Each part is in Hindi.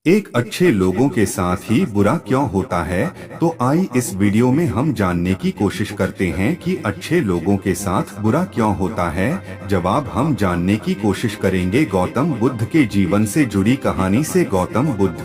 एक अच्छे लोगों के साथ ही बुरा क्यों होता है। तो आई इस वीडियो में हम जानने की कोशिश करते हैं कि अच्छे लोगों के साथ बुरा क्यों होता है। जवाब हम जानने की कोशिश करेंगे गौतम बुद्ध के जीवन से जुड़ी कहानी से। गौतम बुद्ध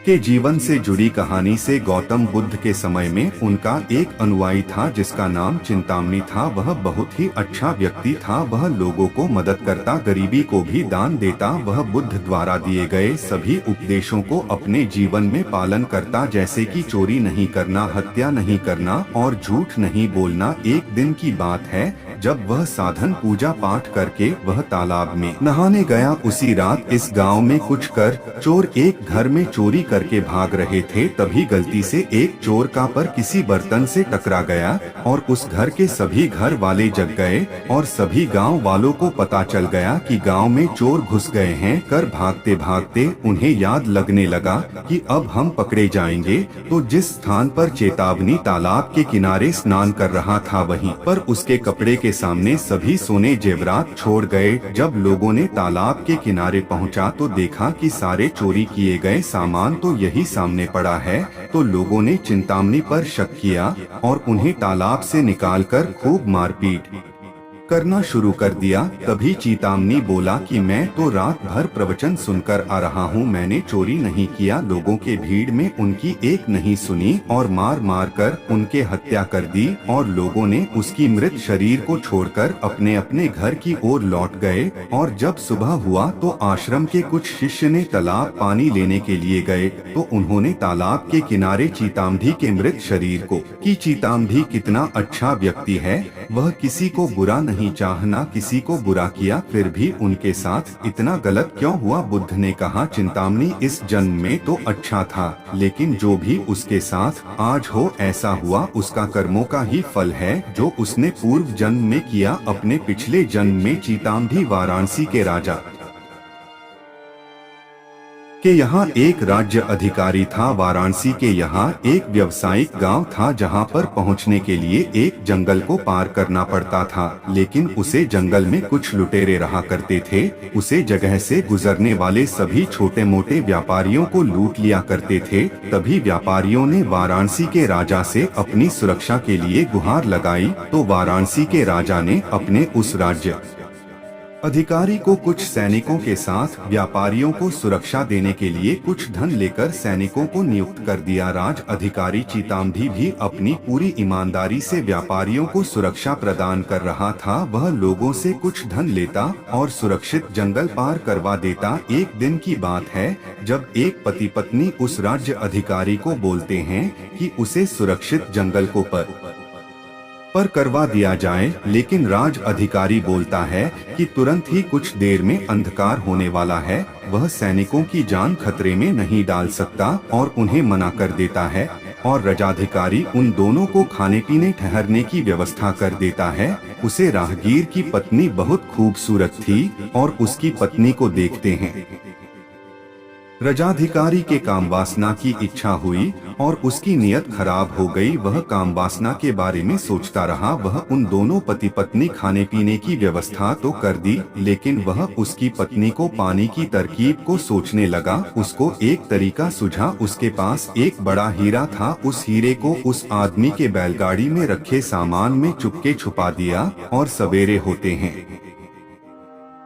के जीवन से जुड़ी कहानी से। गौतम बुद्ध के समय में उनका एक अनुयायी था जिसका नाम चिंतामणि था। वह बहुत ही अच्छा व्यक्ति था। वह लोगों को मदद करता, गरीबी को भी दान देता। वह बुद्ध द्वारा दिए गए सभी उपदेशों को अपने जीवन में पालन करता, जैसे कि चोरी नहीं करना, हत्या नहीं करना और झूठ नहीं बोलना। एक दिन की बात है जब वह साधन पूजा पाठ करके वह तालाब में नहाने गया। उसी रात इस गांव में कुछ चोर एक घर में चोरी करके भाग रहे थे। तभी गलती से एक चोर का पर किसी बर्तन से टकरा गया और उस घर के सभी घर वाले जग गए और सभी गांव वालों को पता चल गया कि गांव में चोर घुस गए हैं। भागते भागते उन्हें याद लगने लगा कि अब हम पकड़े जाएंगे। तो जिस स्थान पर चेतावनी तालाब के किनारे स्नान कर रहा था वहीं पर उसके कपड़े के सामने सभी सोने जेवरात छोड़ गए। जब लोगों ने तालाब के किनारे पहुंचा तो देखा कि सारे चोरी किए गए सामान तो यही सामने पड़ा है। तो लोगों ने चिंतामणि पर शक किया और उन्हें तालाब से निकालकर खूब मारपीट करना शुरू कर दिया। तभी चिंतामणि बोला कि मैं तो रात भर प्रवचन सुनकर आ रहा हूँ, मैंने चोरी नहीं किया। लोगों के भीड़ में उनकी एक नहीं सुनी और मार मार कर उनके हत्या कर दी और लोगों ने उसकी मृत शरीर को छोड़कर अपने अपने घर की ओर लौट गए। और जब सुबह हुआ तो आश्रम के कुछ शिष्य ने तालाब पानी लेने के लिए गए तो उन्होंने तालाब के किनारे चिंतामणि के मृत शरीर को कि चिंतामणि कितना अच्छा व्यक्ति है, वह किसी को बुरा नहीं चाहना, किसी को बुरा किया, फिर भी उनके साथ इतना गलत क्यों हुआ। बुद्ध ने कहा चिंतामणि इस जन्म में तो अच्छा था, लेकिन जो भी उसके साथ आज हो ऐसा हुआ उसका कर्मों का ही फल है जो उसने पूर्व जन्म में किया। अपने पिछले जन्म में चिंतामणि वाराणसी के राजा के यहाँ एक राज्य अधिकारी था। वाराणसी के यहाँ एक व्यावसायिक गांव था जहाँ पर पहुँचने के लिए एक जंगल को पार करना पड़ता था, लेकिन उसे जंगल में कुछ लुटेरे रहा करते थे। उसे जगह से गुजरने वाले सभी छोटे मोटे व्यापारियों को लूट लिया करते थे। तभी व्यापारियों ने वाराणसी के राजा से अपनी सुरक्षा के लिए गुहार लगाई। तो वाराणसी के राजा ने अपने उस राज्य अधिकारी को कुछ सैनिकों के साथ व्यापारियों को सुरक्षा देने के लिए कुछ धन लेकर सैनिकों को नियुक्त कर दिया। राज अधिकारी चिंतामणि भी अपनी पूरी ईमानदारी से व्यापारियों को सुरक्षा प्रदान कर रहा था। वह लोगों से कुछ धन लेता और सुरक्षित जंगल पार करवा देता। एक दिन की बात है जब एक पति पत्नी उस राज्य अधिकारी को बोलते हैं कि उसे सुरक्षित जंगल को पर करवा दिया जाए, लेकिन राज अधिकारी बोलता है कि तुरंत ही कुछ देर में अंधकार होने वाला है, वह सैनिकों की जान खतरे में नहीं डाल सकता और उन्हें मना कर देता है। और राजाधिकारी उन दोनों को खाने पीने ठहरने की व्यवस्था कर देता है। उसे राहगीर की पत्नी बहुत खूबसूरत थी और उसकी पत्नी को देखते हैं रजाधिकारी के काम वासना की इच्छा हुई और उसकी नियत खराब हो गई। वह काम वासना के बारे में सोचता रहा। वह उन दोनों पति पत्नी खाने पीने की व्यवस्था तो कर दी, लेकिन वह उसकी पत्नी को पाने की तरकीब को सोचने लगा। उसको एक तरीका सूझा। उसके पास एक बड़ा हीरा था। उस हीरे को उस आदमी के बैलगाड़ी में रखे सामान में चुपके छुपा दिया और सवेरे होते हैं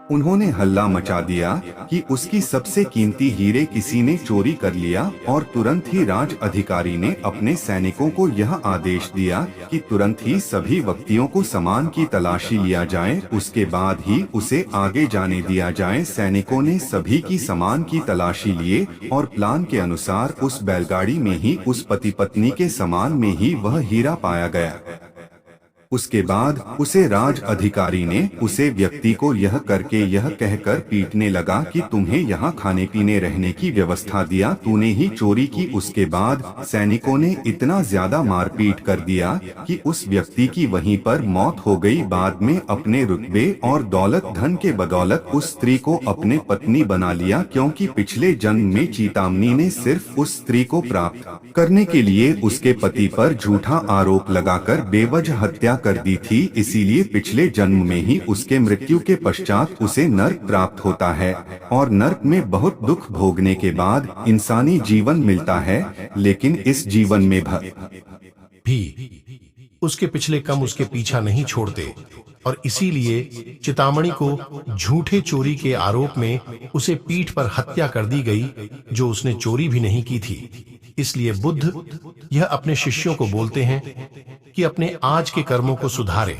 उन्होंने हल्ला मचा दिया कि उसकी सबसे कीमती हीरे किसी ने चोरी कर लिया। और तुरंत ही राज अधिकारी ने अपने सैनिकों को यह आदेश दिया कि तुरंत ही सभी व्यक्तियों को सामान की तलाशी लिया जाए, उसके बाद ही उसे आगे जाने दिया जाए। सैनिकों ने सभी की सामान की तलाशी लिए और प्लान के अनुसार उस बैलगाड़ी में ही उस पति पत्नी के सामान में ही वह हीरा पाया गया। उसके बाद उसे राज अधिकारी ने उसे व्यक्ति को यह कहकर पीटने लगा कि तुम्हें यहाँ खाने पीने रहने की व्यवस्था दिया, तूने ही चोरी की। उसके बाद सैनिकों ने इतना ज्यादा मारपीट कर दिया कि उस व्यक्ति की वहीं पर मौत हो गई। बाद में अपने रुतबे और दौलत धन के बदौलत उस स्त्री को अपने पत्नी बना लिया, क्योंकि पिछले जन्म में चिंतामणि ने सिर्फ उस स्त्री को प्राप्त करने के लिए उसके पति पर झूठा आरोप लगाकर बेवजह हत्या कर दी थी, इसीलिए पिछले जन्म में ही उसके मृत्यु के पश्चात उसे नर्क प्राप्त होता है और नर्क में बहुत दुख भोगने के बाद इंसानी जीवन मिलता है। लेकिन इस जीवन में भी उसके पिछले कर्म उसके पीछा नहीं छोड़ते और इसीलिए चितामणि को झूठे चोरी के आरोप में उसे पीठ पर हत्या कर दी गई, जो उसने चोरी भी नहीं की थी। इसलिए बुद्ध यह अपने शिष्यों को बोलते हैं कि अपने आज के कर्मों को सुधारें।